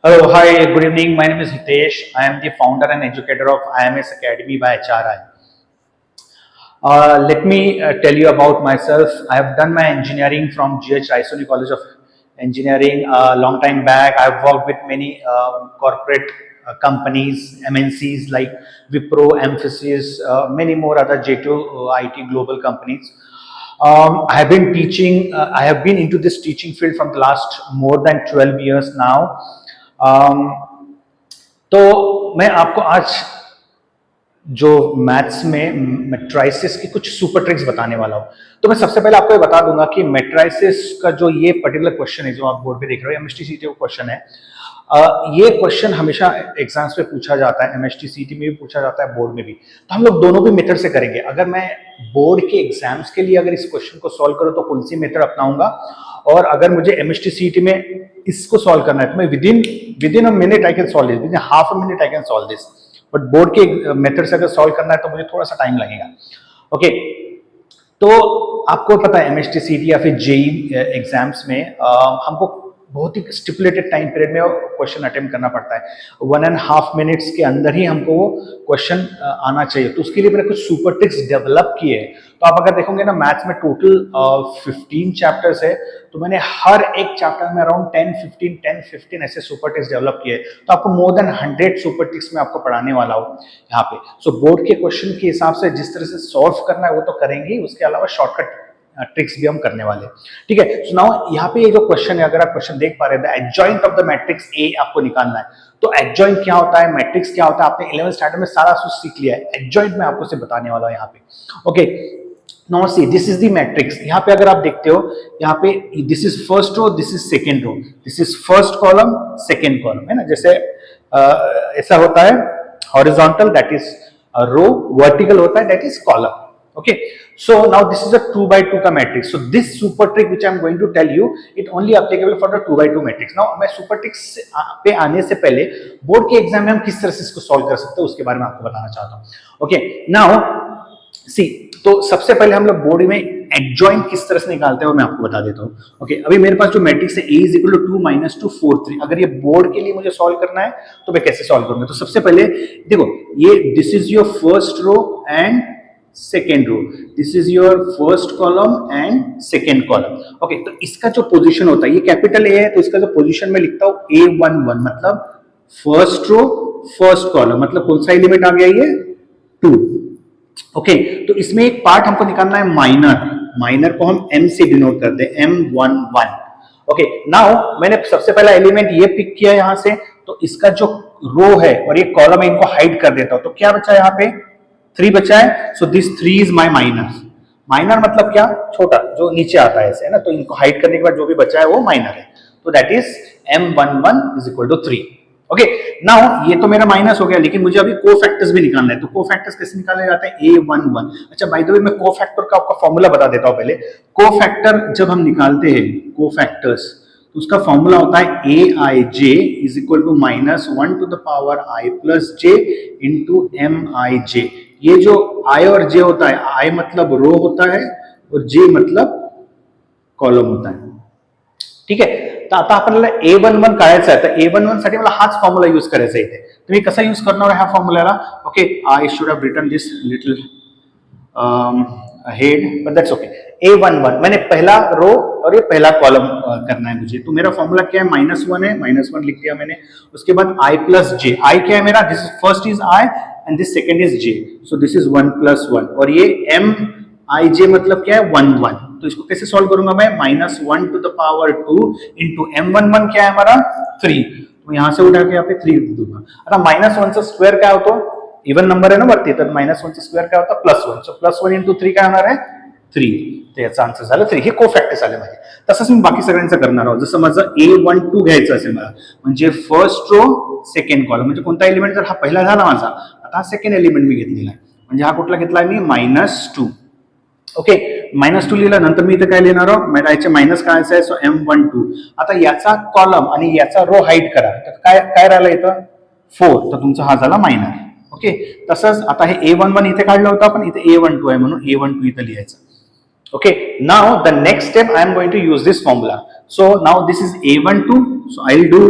Hello, hi, good evening. My name is Hitesh. I am the founder and educator of IMS Academy by HRI. Let me tell you about myself. I have done my engineering from GH Raisoni College of Engineering a long time back. I've worked with many corporate companies, MNCs like Wipro, Mphasis, many more other J2 IT global companies. I have been teaching, I have been into this teaching field from the last more than 12 years now. Um, तो मैं आपको आज जो maths में matrices की कुछ super tricks बताने वाला हूँ। तो मैं सबसे पहले आपको ये बता दूंगा कि मेट्राइसिस का जो ये पर्टिकुलर क्वेश्चन है जो आप बोर्ड पे देख रहे हो, एमएसटीसीटी का क्वेश्चन है। ये क्वेश्चन हमेशा एग्जाम्स में पूछा जाता है, एमएसटीसीटी में भी पूछा जाता है, बोर्ड में भी। तो हम लोग दोनों भी मेथड से करेंगे। अगर मैं बोर्ड के एग्जाम्स के लिए अगर इस क्वेश्चन को सॉल्व करूँ तो कौन सी मेथड अपनाऊंगा, और अगर मुझे एमएसटीसीटी में इसको सॉल्व करना है तो मैं within a minute I can solve this, within half a minute I can solve this. But board के मेथड से अगर सॉल्व करना है तो मुझे थोड़ा सा टाइम लगेगा। ओके, तो आपको पता है एमएसटीसीटी या फिर जेई एग्जाम्स में हमको बहुत ही स्टिपुलेटेड टाइम पीरियड में क्वेश्चन अटेम्प्ट करना पड़ता है। 1.5 मिनट्स के अंदर ही हमको वो क्वेश्चन आना चाहिए। तो उसके लिए मैंने कुछ सुपर ट्रिक्स डेवलप किए हैं। तो आप अगर देखोगे ना, मैथ्स में टोटल 15 चैप्टर्स है, तो मैंने हर एक चैप्टर में अराउंड 10-15 ऐसे सुपर ट्रिक्स डेवलप किए। तो आपको मोर देन 100 सुपर ट्रिक्स में आपको पढ़ाने वाला हूँ यहाँ पे। सो बोर्ड के क्वेश्चन के हिसाब से जिस तरह से सॉल्व करना है वो तो करेंगे, उसके अलावा शॉर्टकट ट्रिक्स भी हम करने वाले। ठीक है, सो नाउ यहाँ पे ये जो क्वेश्चन है, अगर आप क्वेश्चन देख पा रहे हैं, adjoint of the matrix A आपको निकालना है। तो एडजॉइंट क्या होता है, मैट्रिक्स क्या होता है, आपने 11th स्टैंडर्ड में सारा कुछ सीख लिया है। एडजॉइंट में आपको सिर्फ बताने वाला हूँ यहाँ पे। Okay, now see this is the matrix. यहाँ पे अगर आप देखते हो, यहाँ पे this is first row, this is second row, this is first column, second column, है ना। जैसे ऐसा होता है horizontal, that is row, vertical होता है that is column. Okay, so now this is a 2 by 2 का matrix. So this super trick which I am going to tell you, it only applicable for the 2 by 2 matrix. Now मैं super tricks पे आने से पहले board के exam में हम किस तरह से इसको solve कर सकते हैं उसके बारे में आपको बताना चाहता हूँ। ओके, नाउ सी, तो सबसे पहले हम लोग बोर्ड में एडजॉइंट किस तरह से निकालते हैं वो मैं आपको बता देता हूँ। ओके, अभी मेरे पास जो मैट्रिक्स है A is equal to 2 minus 2 4 3, अगर ये बोर्ड के लिए मुझे सॉल्व करना है तो मैं कैसे सॉल्व करूंगा। तो सबसे पहले देखो, ये this is your first row and second row, this is your first column and second column. Okay, तो इसका जो पोजीशन होता है, ये कैपिटल ए है, तो इसका जो पोजीशन में लिखता हूं A11, मतलब फर्स्ट रो फर्स्ट कॉलम, मतलब कौन सा एलिमेंट आ गया, ये 2। ओके, तो इसमें एक पार्ट हमको निकालना है माइनर। माइनर को हम M से डिनोट करते हैं, M11। ओके, नाउ मैंने सबसे पहला एलिमेंट ये पिक किया यहां से, तो इसका जो रो है और ये कॉलम है इनको हाइड कर देता हूं। तो क्या बचा यहाँ पे, 3 बचा है। So this 3 is my minor. Minor मतलब क्या, छोटा, जो नीचे आता है ऐसे, है ना। तो इनको हाइड करने के बाद जो भी बचा है वो माइनर है। तो that is M11 is equal to 3। Okay, now ये तो मेरा माइनस हो गया, लेकिन मुझे अभी कोफैक्टर्स भी निकालना है। तो कोफैक्टर्स कैसे निकाले जाते हैं, A11। अच्छा, बाय द वे मैं कोफैक्टर का आपका फॉर्मूला बता देता हूं पहले। कोफैक्टर जब हम निकालते हैं कोफैक्टर्स, तो उसका फॉर्मूला होता है A I J is equal to minus 1 to the power I plus J into M I J. ये जो आई और जे होता है, आई मतलब रो होता है और जे मतलब कॉलम होता है। ठीक आहे, तर आता आपल्याला A11 काढायचं आहे। तर A11 साठी मला हाच फॉर्म्युला यूज करायचा आहे इथे। तर मी कसा यूज करणार आहे ह्या फॉर्म्युल्याला, okay, I should have written this little head, but that's okay. A11 मैंने पहला रो और ये पहला कॉलम करना है मुझे। तो मेरा फॉर्मूला क्या है, -1 है, -1 लिख दिया मैंने। उसके बाद आई प्लस जे, आई क्या है मेरा, this is first is i and this second is j, so this is 1 + 1। और ये एम आई जे मतलब क्या है, 1 1। तो इसको कैसे सॉल्व करूंगा मैं, -1 to the power 2 into M11 क्या है हमारा 3। तो यहां से उठा के यहाँ पे 3 दूंगा। आता -1 चा स्क्वेअर काय होतो, इवन नंबर आहे ना वरती, तर -1 चा स्क्वेअर काय होता, +1। सो +1 इंटू 3 काय होणार आहे, 3। तर याचा आन्सर झालं 3। हे कोफॅक्टर्स आले माझे। तसंच मी बाकी सगळ्यांचं करणार आहोत। जसं माझं A12 घ्यायचं असेल मला, म्हणजे फर्स्ट रो सेकंड कॉलम, म्हणजे कोणता एलिमेंट, जर हा पहिला झाला माझा, आता हा सेकंड एलिमेंट मी घेतलेला आहे, म्हणजे हा कुठला घेतलाय मी, -2। ओके, -2 लिहिलं, नंतर मी इथे काय लिहिणार आहोत, मला याचे मायनस काढायचं आहे, सो M12। आता याचा कॉलम आणि याचा रो हाईड करा, तर काय काय राहिलं इथं, 4, तर तुमचा हा झाला मायनर। ओके, तसंच आता हे A11 इथे काढलं होतं आपण, इथे A12 आहे म्हणून A12 इथे लिहायचं। Okay, now the next step I am going to use this formula. So now this is A12, so I'll do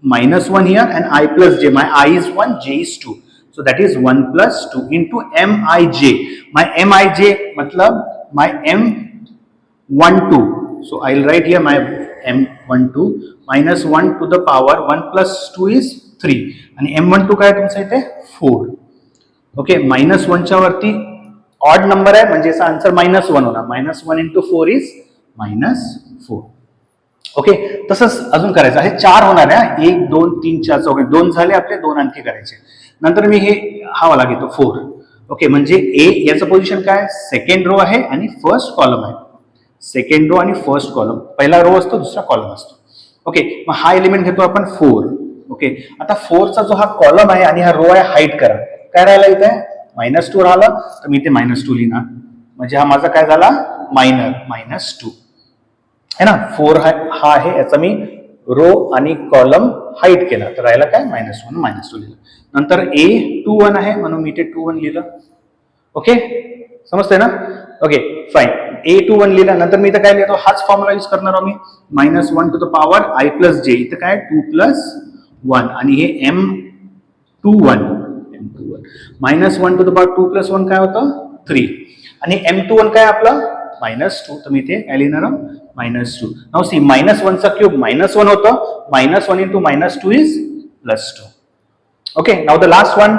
-1 here and I plus j. My I is 1, j is 2. So that is 1 plus 2 into mij. My mij matlab my m12. So I'll write here my m12 minus 1 to the power 1 plus 2 is 3 आणि m12 काय तुमचं इथे 4. Okay, -1 च्या वरती odd number आहे म्हणजे याचा answer -1 होणार. -1 into 4 is -4. ओके, तसंच अजून करायचं आहे. 4 होणार आहे. 1 2 3 4 चौघे 2 झाले आपले, 2 आणखी करायचे. नंतर मी हे हा वाला घेतो 4. ओके, म्हणजे ए याचं पोझिशन काय, सेकंड रो आहे आणि फर्स्ट कॉलम आहे. सेकंड रो आणि फर्स्ट कॉलम, पहिला रो असतो दुसरा कॉलम असतो. ओके, मग हा एलिमेंट घेतो आपण 4. ओके, आता 4 चा जो हा कॉलम आहे आणि हा रो आहे हाईड करा. काय राहिला इथे -2 राहिला तर मी इथे -2 लिहिणार म्हणजे हा माझा काय झाला मायनर -2 है ना. 4 हा आहे याचा मी रो आणि कॉलम हाईड केला तर राहिला काय -1 -2 लिहिलं. नंतर A21 आहे म्हणून मी इथे 21 लिहिलं. ओके, समजतंय ना. ओके फाईन, A21 लिहिलं. नंतर मी इथं काय लिहितो, हाच फॉर्म्युला यूज करणार आहोत मी. -1 to the power I plus J. इथं काय 2 प्लस 1 आणि हे M21 -1 to the power 2 plus 1 काय होतं 3 आणि M21 काय आपलं -2. तर मी इथे काय लिहिणार -2. नाउ सी -1 चा क्यूब -1 होतं. -1 into -2 is +2. Okay, now the last one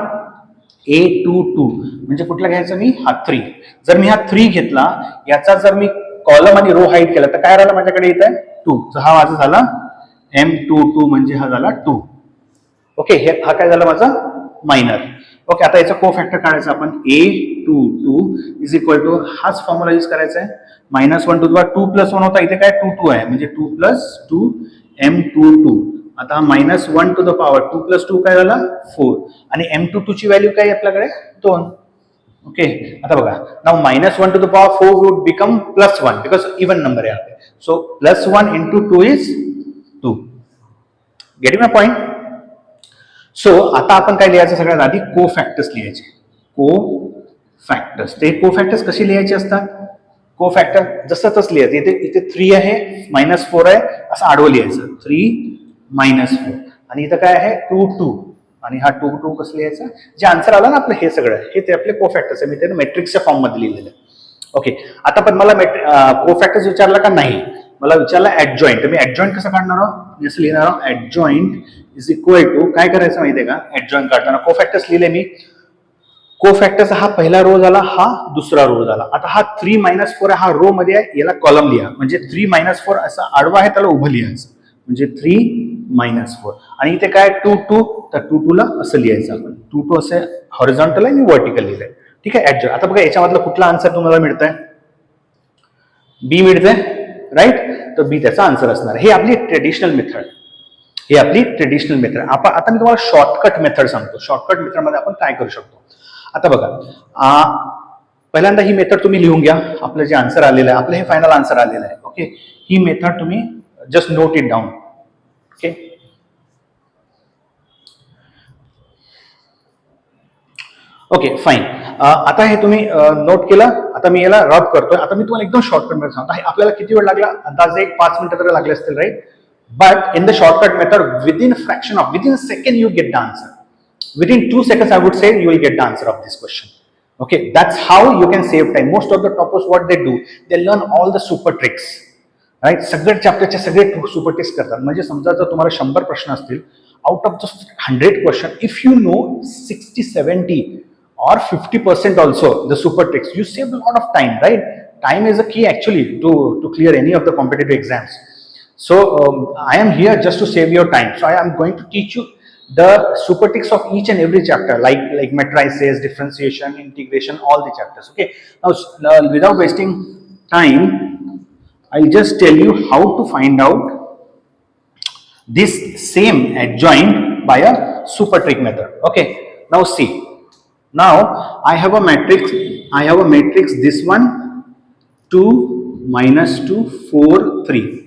A22 म्हणजे कुठला घ्यायचा मी हा 3. जर मी हा 3 घेतला याचा जर मी कॉलम आणि रो हाईड केला तर काय राहिला माझ्याकडे इथे 2. तर हा माझा झाला M22 म्हणजे हा झाला 2. ओके, हे हा काय झाला माझा मायनर. ओके, आता याचा कोफॅक्टर काढायचा आपण. A22 इज इक्वल टू हाच फॉर्म्युला यूज करायचा आहे. -1 टू द पॉवर 2 प्लस 1 होता, इथे काय 2 आहे म्हणजे 2 प्लस 2 M22. आता -1 टू द पॉवर 2 प्लस 2 काय झाला 4 आणि M22 ची व्हॅल्यू काय आपल्याकडे 2. ओके, आता बघा now -1 to the power 4 would become +1 because even number आहे आपले. So +1 into 2 is 2. Getting my point. So आता आपण काय लिहायचं, सगळ्यात आधी कोफॅक्टर्स लिहायचे. कोफॅक्टर्स, ते कोफॅक्टर्स कशी लिहायचे असतात, कोफॅक्टर जसं तसं लिहायचं. इथे 3 आहे -4 आहे असं आडवं लिहायचं. 3 -4 आणि इथं काय आहे 2 2 आणि हा 2 2 कसं लिहायचं, जे आन्सर आलं ना आपलं हे सगळं हे ते आपले कोफॅक्टर्स आहे. मी ते मॅट्रिक्सच्या फॉर्म मध्ये लिहिलेलं आहे. ओके, आता पण मला कोफॅक्टर्स विचारला का नाही, मला विचारला ऍडजॉइंट. तर मी ऍडजॉइंट कसं काढणार आहोत, मी असं लिहिणार आहोत ऍडजॉइंट इज इक्वल टू काय करायचं माहितीये का, ऍडजॉइंट काढताना कोफॅक्टर्स लिहिले मी. कोफॅक्टरचा हा पहिला रो झाला, हा दुसरा रो झाला. आता हा 3 -4 हा रो मध्ये आहे, याला कॉलम लिहा म्हणजे 3 -4 असा आडवा आहे त्याला उभं लिहायचं म्हणजे 3 -4 आणि इथे काय 2 2 तर 2 2 ला असं लिहायचं आपण. 2 2 असे हॉरिझॉन्टल आहे, मी व्हर्टिकल लिहिलंय. ठीक आहे, ऍडजॉइंट. आता बघा याच्यामधला कुठला आन्सर तुम्हाला मिळतंय, बी मिळतंय राईट. तर बी त्याचा आन्सर असणार. हे आपली ट्रेडिशनल मेथड, ही आपली ट्रेडिशनल मेथड. आता मी तुम्हाला शॉर्टकट मेथड सांगतो. शॉर्टकट मेथड मध्ये आपण काय करू शकतो. आता बघा, पहिल्यांदा ही मेथड तुम्ही लिहून घ्या. आपलं जे आन्सर आलेलं आहे, आपलं हे फायनल आन्सर आलेलं आहे. ओके, ही मेथड तुम्ही just note it down. Okay, okay fine. आता हे तुम्ही नोट केलं. आता मी याला रब करतोय. आता मी तुम्हाला एकदम शॉर्टकट मेथड सांगतो. आपल्याला किती वेळ लागला, अंदाजे 5 मिनिटं तरी लागले असतील right. But in the shortcut method, within a second, you get the answer. Within 2 seconds, I would say you will get the answer of this question. Okay, that's how you can save time. Most of the toppers, what they do, they learn all the super tricks. Right? सगळे चॅप्टरचे सगळे super tricks करतात. म्हणजे समजा जर तुम्हाला 100 प्रश्न असतील, out of just 100 question, if you know 60, 70 or 50% also the super tricks, you save a lot of time, right? Time is a key actually to clear any of the competitive exams. So I am here just to save your time. So I am going to teach you the super tricks of each and every chapter, like matrices, differentiation, integration, all the chapters. Okay. Now without wasting time, I'll just tell you how to find out this same adjoint by a super trick method. Okay. Now see. Now I have a matrix. This one 2 -2 4 3.